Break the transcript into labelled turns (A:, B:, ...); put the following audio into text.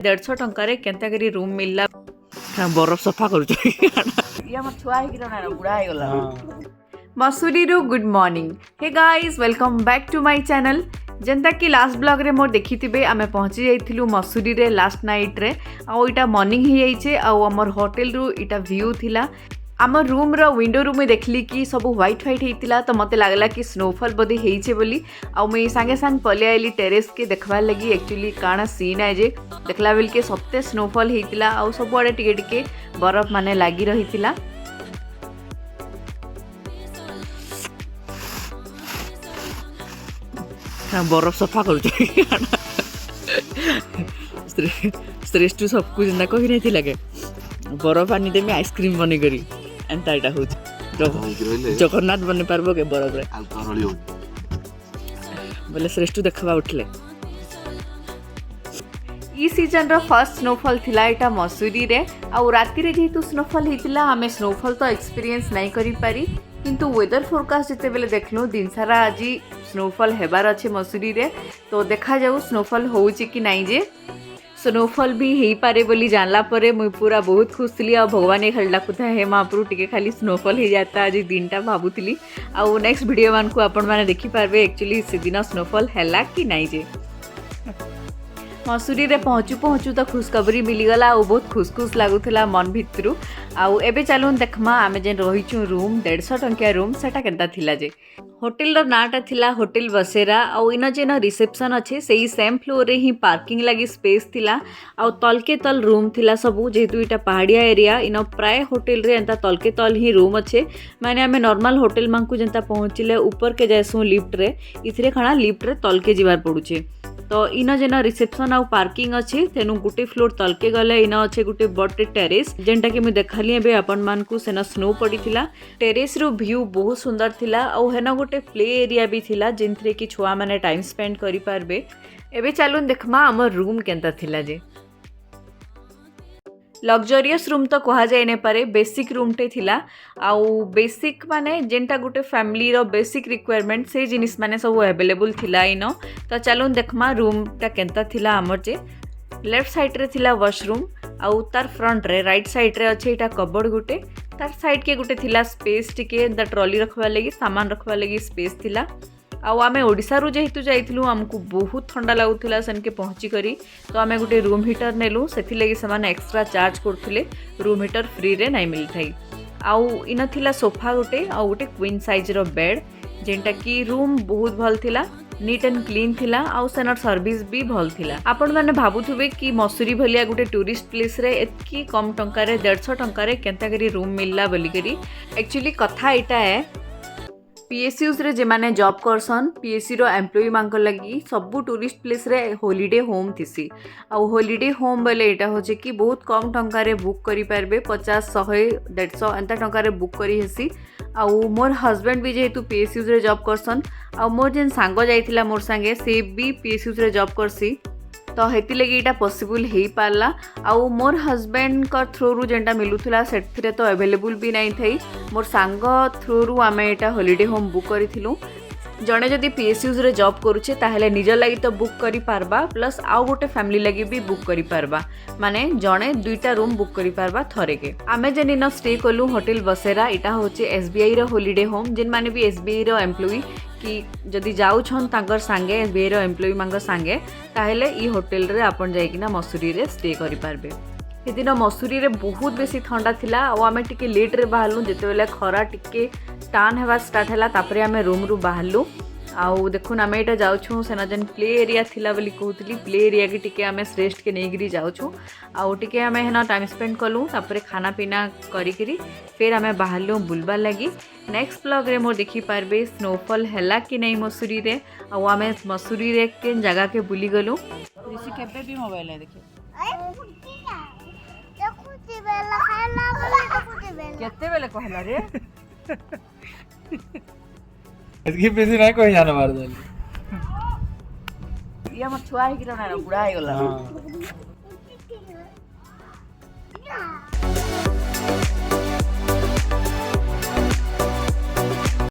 A: 150 टंकार केन्ता करी रूम मिलला बरफ सफा कर छुआ बुढ़ा मसूरी रू good morning hey guys welcome back to my channel. जेनता कि लास्ट ब्लॉग रे मोर देखिथिबे आमे पहुंची जाइथिलु मसूरी रे लास्ट नाइट रे आ इटा मॉर्निंग ही जाइछे आ हमर होटल रू इटा व्यू थिला। आम रूम रो विंडो रू में देखली कि सब व्हाइट व्हाइट होता तो मत लगला कि स्नोफॉल बोधे होइछे बोली आ मुई सांगे सांग पले आइली टेरेस के देखबार लगी एक्चुअली काना सीन है जे देखला बेल के सप्ते स्नोफॉल होता आ सब आड़े टिके टिके बरफ माने लागी रहितिला। बरफ सफा कर श्रेष्ठ सब कुछ ना कही नहीं लगे बरफ आनी देमी आइसक्रीम बने करी एंता इटा हो जगन्नाथ बने पारबो के बरफ रे बोले श्रेष्ठ देखबा उठले। ई सीजन रो फर्स्ट स्नोफॉल थिला इटा मसूरी रे आ राती रे जेतु स्नोफॉल हितिला हमें स्नोफॉल तो एक्सपीरियंस नहीं करी पारी किंतु वेदर फोरकास्ट जिते बेले देखलु दिन सारा आज स्नोफॉल हेबार अच्छे मसूरी रे तो देखा जाऊ स्नोफॉल होउची कि नहीं जे स्नोफॉल भी हो पारे बोली जानला परे मुई पूरा बहुत खुश थी आ भगवान खाली डाकुता हे महाप्रभु टिके खाली स्नोफॉल हो जाता आज दिन टा भावुली आउ नेक्स्ट वीडियो मान को आपण माने देखि पारबे एक्चुअली से दिन स्नोफॉल हैला कि नहीं जे। मसूरी रे पहुँचू पहुँचू तो खुशखबरी मिलीगला और बहुत खुश खुश लगुला मन भितरू आउ एबे चलून देखमा आमे जेन रहीचु रूम 150 टंकिया रूम सेटा केनता थिला जे होटल रो नाटा थिला होटल बसेरा आउ इन जेन रिसेप्शन अच्छे से सेम फ्लोर रे ही पार्किंग लगी स्पेस थिला आउ तलके तल रूम थिला सबू जेहेतु इटा पहाड़िया एरिया इन प्राय होटल रे एंता तलके तल ही रूम अच्छे माने आमे नॉर्मल होटल मानकु जेंता पहुँचिले ऊपर के जायसु लिफ्ट रे इथरे खाना लिफ्ट रे तलके जिबार पड़ुछे तो इन जेन रिसेप्शन आउ पार्किंग अच्छे तेनु गुटे फ्लोर तलके गले इन अच्छे गुटे बड़े टेरेस जेनटा कि मुझे देखाली एबे आपण मानकु सेना स्नो पड़ीथिला टेरेस रो व्यू बहुत सुंदर थिला आउ हेना गुटे प्ले एरिया भी थिला जिनथरे कि छुआ माने टाइम स्पेंड करि पारबे। एबे चलून देखमा हमर रूम केनता थिला जे लग्जरियस रूम तो कहा जाए नहीं पारे बेसिक रूम टे थिला आउ बेसिक माने जेनटा गुटे फैमिली रो बेसिक रिक्वायरमेंट से जिनिस माने सब अवेलेबल थिला इन तो चलून देखमा रूम टा केनता थिला हमर जे लेफ्ट साइड रे थिला वॉशरूम आउ तार फ्रंट रे राइट साइड रे अच्छे इटा कबोर्ड गुटे तार साइड के गुटे थिला स्पेस टिके द ट्रॉली रखवा लगी सामान रखवा लगी स्पेस थिला आउ आमे ओडिसा रु जेहेतु जाइथिलु हमकु बहुत ठंडा लागुथिला सन के पहुंची करी तो आमे गुटे रूम हीटर नेलु सेथि लगी समान एक्स्ट्रा चार्ज करथुले रूम हीटर फ्री रे नहीं मिलथाई आउ इन थिला सोफा गुटे आउ गुटे क्वीन साइज रो बेड जेंटा कि रूम बहुत भल थिला नीट एंड क्लीन थिला आउ सेनर सर्विस भी भल थिला। आपण माने भाबुथुबे कि मसूरी भलिया गुटे टूरिस्ट प्लेस रे एतकी कम टंका रे 150 टंका रे केनता करी रूम मिलला बोली करी एक्चुअली कथा इटा है पीएसयूज रे जे माने जॉब करसन पीएससी रो एम्प्लॉय मांक लगी सबु टूरिस्ट प्लेस रे हॉलिडे होम थिसी आ हॉलिडे होम बोले एटा होचे कि बहुत कम टंका रे बुक करि पारबे 50 100 150 एंता टंका रे बुक करि हेसी आ मोर हस्बैंड भी जेहेतु पीएसयूज रे जॉब करसन आ मोर जेन सांग जाइथिला मोर संगे से भी पीएसयूज रे जॉब करसी तो हेती लगी इटा पॉसिबल हो पारला आउ मोर हस्बैंड का थ्रू रु जेंटा मिलुथला सेठरे तो अवेलेबल भी नहीं थई मोर सांग थ्रू रु आमे इटा हॉलिडे होम बुक करिथिलु जड़े जदि पीएसयूज रे जॉब करूचे ताहले निजर लगी तो बुक करि पारबा प्लस आउ गोटे फैमिली लगी भी बुक करि पारबा माने जड़े दुईटा रूम बुक करि पारबा थरे के आमे जेन इन स्टे कलु होटल बसेरा इटा होचे एसबीआई रो हॉलिडे होम जिन माने भी एसबीआई रो एम्प्लॉय कि जदि जाउछन तांकर संगे एसबीआई रो एम्प्लॉय मांग संगे ताहले ई होटल रे आपण जाइकिना मसूरी रे स्टे करि पारबे। सेदिन मसूरी रे बहुत बेसी ठंडा थिला आ आमे टिके लेट रे बाहरलु जेते बेले खरा टिके टान हेबा स्टार्ट हैला तापरे आमे रूम रु बाहरलु आउ देखुन आमे एटा जाउछु सेना जन प्ले एरिया थिला बोली कहउतली प्ले एरिया के टिके आमे श्रेष्ठ के नेगिरी जाउछु आउ टिके आमे हेना टाइम स्पेंड कलु तापरे खाना पीना करी करी फिर आमे बाहरलु बुलबा लगी नेक्स्ट ब्लॉग रे मोर देखि पारबे स्नोफॉल हैला कि नहीं मसूरी रे आउ आमे मसूरी रे के जगह के बुली गलु ऋषि केबे भी मोबाइल है देखिए केते बेले कहला रे
B: इसकी बेसी नहीं कोई जाना मार दे
A: ये हमर छुआ ही गिरना बुढ़ा ही गला